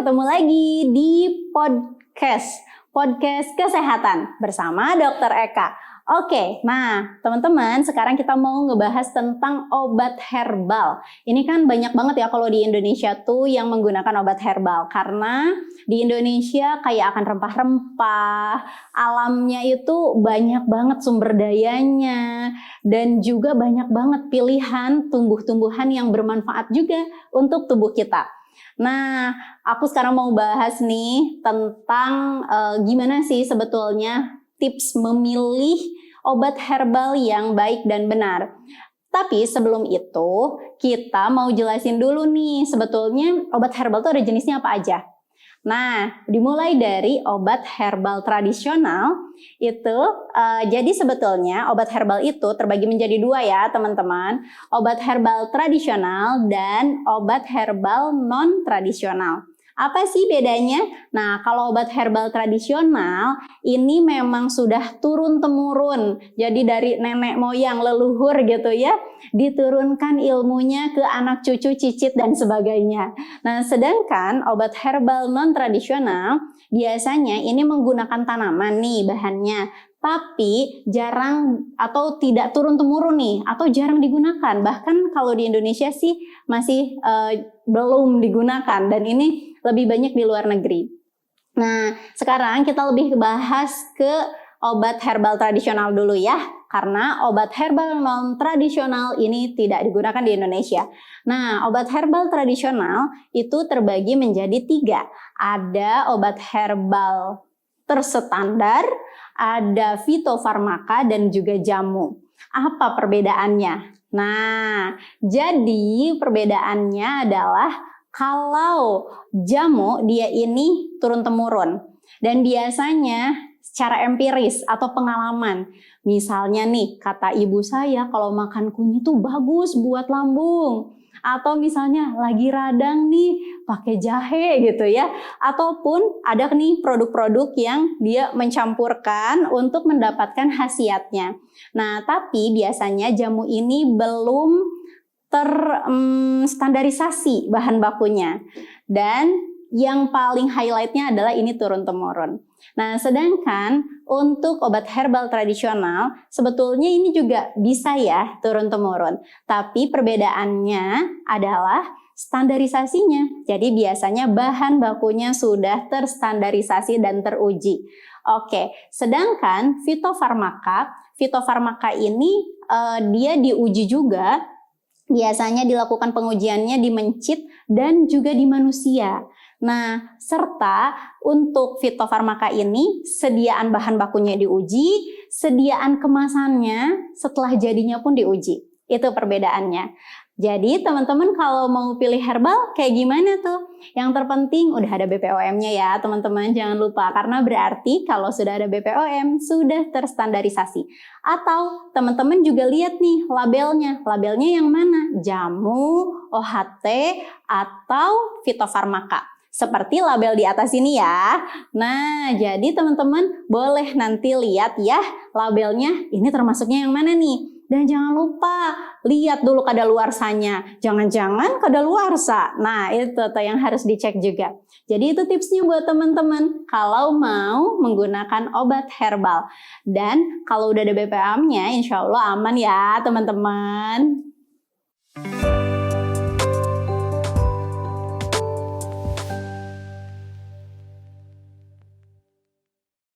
ketemu lagi di podcast kesehatan bersama Dr. Eka. Oke, nah teman-teman, sekarang kita mau ngebahas tentang obat herbal. Ini kan banyak banget ya kalau di Indonesia tuh yang menggunakan obat herbal, karena di Indonesia kaya akan rempah-rempah, alamnya itu banyak banget sumber dayanya, dan juga banyak banget pilihan tumbuh-tumbuhan yang bermanfaat juga untuk tubuh kita. Nah, aku sekarang mau bahas nih tentang gimana sih sebetulnya tips memilih obat herbal yang baik dan benar. Tapi sebelum itu, kita mau jelasin dulu nih sebetulnya obat herbal itu ada jenisnya apa aja. Nah, dimulai dari obat herbal tradisional itu, jadi sebetulnya obat herbal itu terbagi menjadi dua ya teman-teman. Obat herbal tradisional dan obat herbal non-tradisional. Apa sih bedanya? Nah, kalau obat herbal tradisional ini memang sudah turun-temurun. Jadi dari nenek moyang leluhur gitu ya, diturunkan ilmunya ke anak cucu, cicit dan sebagainya. Nah, sedangkan obat herbal non-tradisional biasanya ini menggunakan tanaman nih bahannya, tapi jarang atau tidak turun-temurun nih, atau jarang digunakan. Bahkan kalau di Indonesia sih masih belum digunakan, dan ini lebih banyak di luar negeri. Nah, sekarang kita lebih bahas ke obat herbal tradisional dulu ya, karena obat herbal non-tradisional ini tidak digunakan di Indonesia. Nah, obat herbal tradisional itu terbagi menjadi 3. Ada obat herbal terstandar, ada fitofarmaka, dan juga jamu. Apa perbedaannya? Nah, jadi perbedaannya adalah kalau jamu dia ini turun-temurun, dan biasanya secara empiris atau pengalaman. Misalnya nih, kata ibu saya kalau makan kunyit tuh bagus buat lambung. Atau misalnya lagi radang nih pakai jahe gitu ya. Ataupun ada nih produk-produk yang dia mencampurkan untuk mendapatkan khasiatnya. Nah, tapi biasanya jamu ini belum terstandarisasi bahan bakunya, dan yang paling highlightnya adalah ini turun-temurun. Nah, sedangkan untuk obat herbal tradisional sebetulnya ini juga bisa ya turun-temurun, tapi perbedaannya adalah standarisasinya. Jadi biasanya bahan bakunya sudah terstandarisasi dan teruji. Oke, sedangkan fitofarmaka ini dia diuji juga. Biasanya dilakukan pengujiannya di mencit dan juga di manusia. Nah, serta untuk fitofarmaka ini sediaan bahan bakunya diuji, sediaan kemasannya setelah jadinya pun diuji. Itu perbedaannya. Jadi teman-teman kalau mau pilih herbal kayak gimana tuh? Yang terpenting udah ada BPOM-nya ya teman-teman, jangan lupa, karena berarti kalau sudah ada BPOM sudah terstandarisasi. Atau teman-teman juga lihat nih labelnya yang mana? Jamu, OHT, atau fitofarmaka. Seperti label di atas ini ya. Nah, jadi teman-teman boleh nanti lihat ya labelnya ini termasuknya yang mana nih. Dan jangan lupa lihat dulu kadaluarsanya. Jangan-jangan kadaluarsa. Nah, itu tuh yang harus dicek juga. Jadi itu tipsnya buat teman-teman kalau mau menggunakan obat herbal. Dan kalau udah ada BPOM-nya, insya Allah aman ya teman-teman.